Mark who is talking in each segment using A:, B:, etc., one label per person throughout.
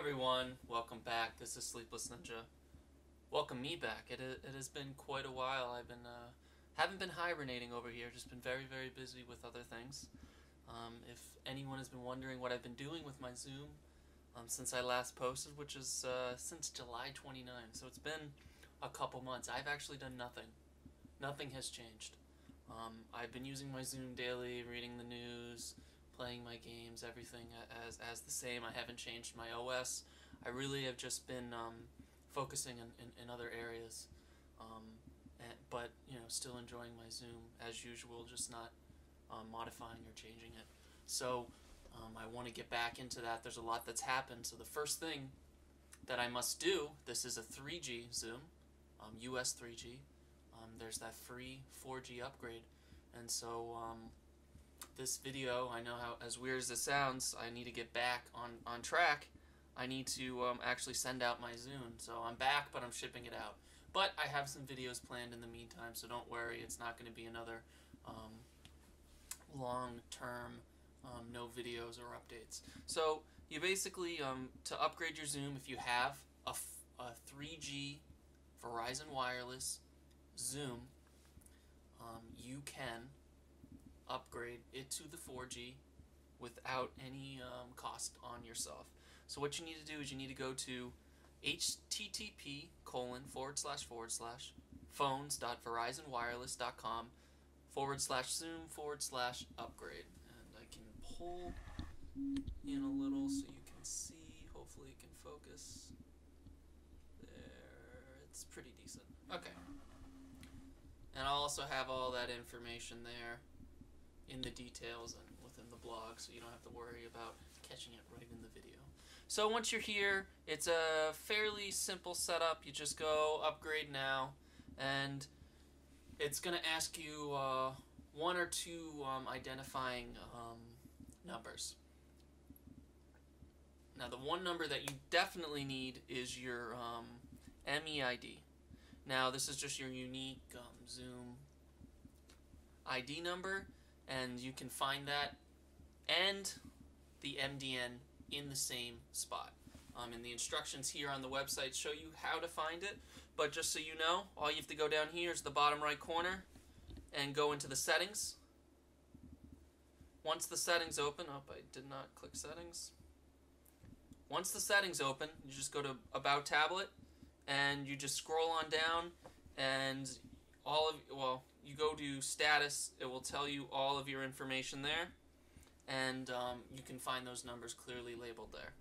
A: everyone, welcome back. This is Sleepless Ninja. Welcome me back. It has been quite a while. I've been haven't been hibernating over here. Just been very busy with other things. If anyone has been wondering what I've been doing with my Xoom since I last posted, which is since July 29, so it's been a couple months. I've actually done nothing. Nothing has changed. I've been using my Xoom daily, reading the news, playing my games, everything as the same. I haven't changed my OS. I really have just been focusing in other areas, but still enjoying my Xoom as usual, just not modifying or changing it. So I want to get back into that. There's a lot that's happened. So the first thing that I must do, this is a 3G Xoom, US 3G. There's that free 4G upgrade, and so this video, I know how, as weird as it sounds, I need to get back on track. I need to actually send out my Xoom. So I'm back, but I'm shipping it out. But I have some videos planned in the meantime, so don't worry. It's not going to be another long-term no videos or updates. So you basically, to upgrade your Xoom, if you have a 3G Verizon Wireless Xoom, you can upgrade it to the 4G without any cost on yourself. So what you need to do is you need to go to http://phones.verizonwireless.com/Xoom/upgrade. And I can pull in a little so you can see. Hopefully it can focus. There, it's pretty decent. Okay. And I'll also have all that information there in the details and within the blog, so you don't have to worry about catching it right in the video. So once you're here, it's a fairly simple setup. You just go upgrade now, and it's going to ask you one or two identifying numbers. Now the one number that you definitely need is your MEID. Now this is just your unique Xoom ID number, and you can find that and the MDN in the same spot. And the instructions here on the website show you how to find it, but just so you know, all you have to go down here is the bottom right corner and go into the settings. Once the settings open, I did not click settings. Once the settings open, you just go to About Tablet, and you just scroll on down, and you go to status. It will tell you all of your information there, and you can find those numbers clearly labeled there.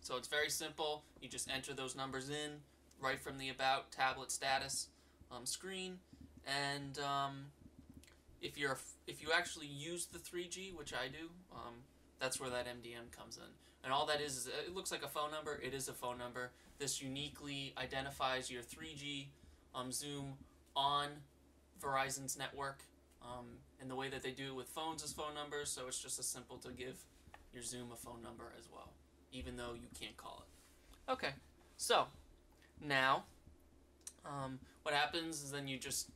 A: So it's very simple. You just enter those numbers in right from the About Tablet status screen, and if you actually use the 3G, which I do, that's where that MDM comes in. And all that is it looks like a phone number. It is a phone number. This uniquely identifies your 3G Xoom on Verizon's network. And the way that they do it with phones is phone numbers, so it's just as simple to give your Xoom a phone number as well, even though you can't call it. Okay, so now what happens is then you just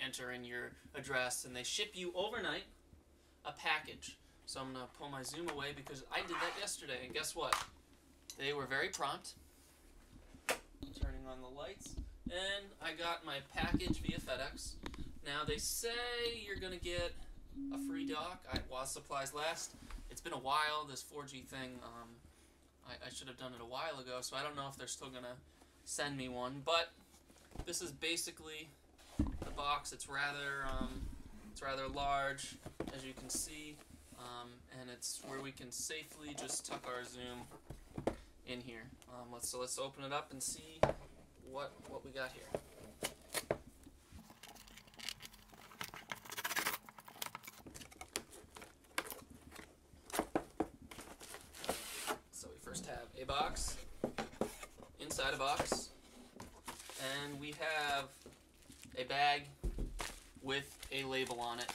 A: enter in your address, and they ship you overnight a package. So I'm going to pull my Xoom away because I did that yesterday, and guess what? They were very prompt. Turning on the lights, and I got my package via FedEx. Now they say you're going to get a free dock while supplies last. It's been a while, this 4G thing. I should have done it a while ago, so I don't know if they're still going to send me one, but this is basically the box. It's rather large, as you can see. And it's where we can safely just tuck our Xoom in here. Let's open it up and see what we got here. So we first have a box, inside a box, and we have a bag with a label on it,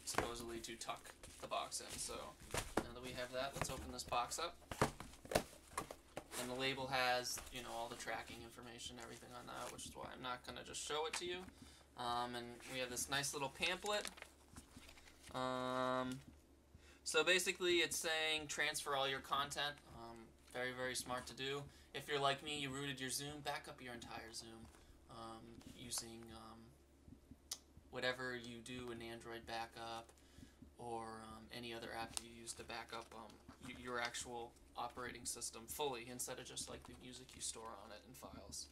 A: supposedly to tuck the box in. So now that we have that, let's open this box up. And the label has, all the tracking information, everything on that, which is why I'm not going to just show it to you. And we have this nice little pamphlet. So basically it's saying transfer all your content. Very, very smart to do. If you're like me, you rooted your Xoom, back up your entire Xoom using whatever you do, an Android backup or any other app you use to back up your actual operating system fully instead of just like the music you store on it in files.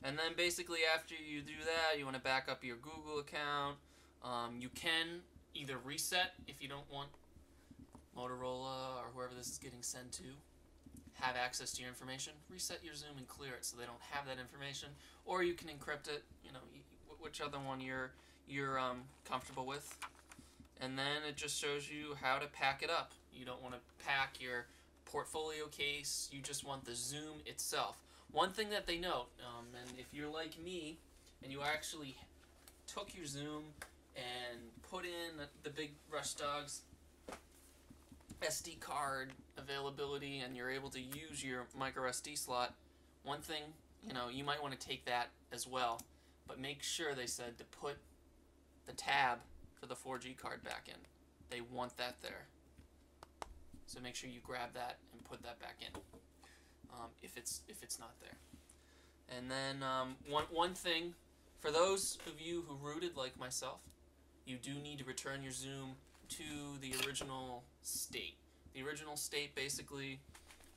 A: And then basically after you do that, you want to back up your Google account. You can either reset if you don't want Motorola or whoever this is getting sent to have access to your information. Reset your Xoom and clear it so they don't have that information, or you can encrypt it. You know, which other one you're comfortable with. And then it just shows you how to pack it up. You don't want to pack your portfolio case. You just want the Xoom itself. One thing that they note, and if you're like me and you actually took your Xoom and put in the big Rush Dogs SD card availability and you're able to use your micro SD slot, one thing, you might want to take that as well. But make sure, they said, to put the tab for the 4G card back in. They want that there. So make sure you grab that and put that back in if it's not there. And then one thing, for those of you who rooted like myself, you do need to return your Xoom to the original state. The original state basically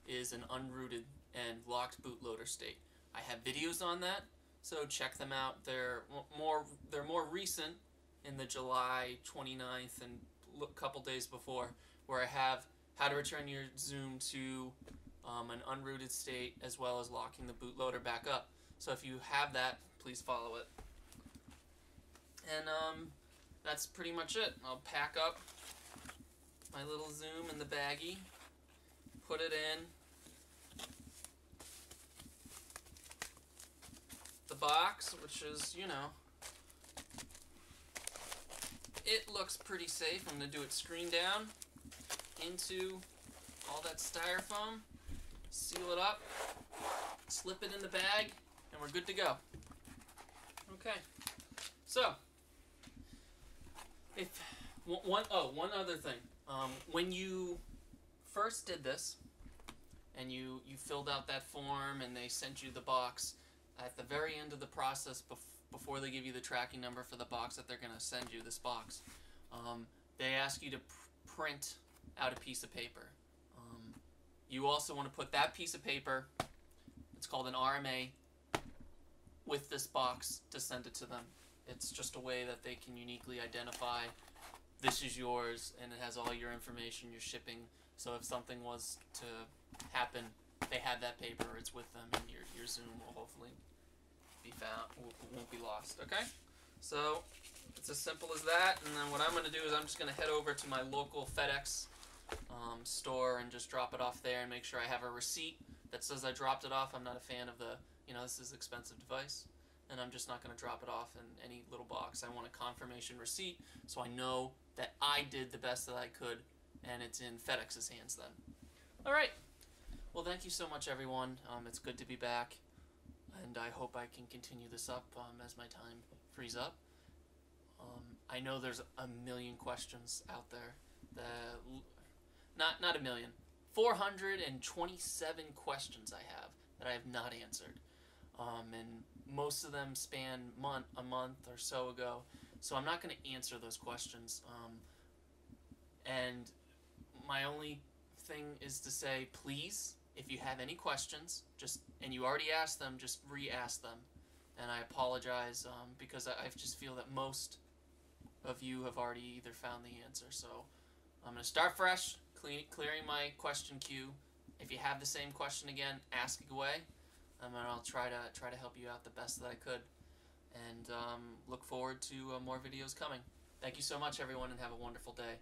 A: is an unrooted and locked bootloader state. I have videos on that, so check them out. They're more recent, in the July 29th and a couple days before, where I have how to return your Xoom to an unrooted state as well as locking the bootloader back up. So if you have that, please follow it. And that's pretty much it. I'll pack up my little Xoom in the baggie, put it in the box, which is, it looks pretty safe. I'm going to do it screen down into all that styrofoam, seal it up, slip it in the bag, and we're good to go. Okay, so one other thing. When you first did this and you filled out that form and they sent you the box, at the very end of the process, before they give you the tracking number for the box that they're going to send you, this box, they ask you to print out a piece of paper. You also want to put that piece of paper, it's called an RMA, with this box to send it to them. It's just a way that they can uniquely identify this is yours and it has all your information, your shipping, so if something was to happen, they have that paper, it's with them, and your Xoom will hopefully be found, won't be lost, okay? So it's as simple as that, and then what I'm going to do is I'm just going to head over to my local FedEx store and just drop it off there and make sure I have a receipt that says I dropped it off. I'm not a fan of this is an expensive device, and I'm just not going to drop it off in any little box. I want a confirmation receipt so I know that I did the best that I could, and it's in FedEx's hands then. Alright, well thank you so much everyone. It's good to be back, and I hope I can continue this up as my time frees up. I know there's a million questions out there. Not a million. 427 questions I have that I have not answered. And most of them span a month or so ago. So I'm not going to answer those questions. And my only thing is to say, please, if you have any questions, and you already asked them, just re-ask them. And I apologize because I just feel that most of you have already either found the answer. So I'm going to start fresh, clearing my question queue. If you have the same question again, ask it away. And I'll try to help you out the best that I could. And look forward to more videos coming. Thank you so much, everyone, and have a wonderful day.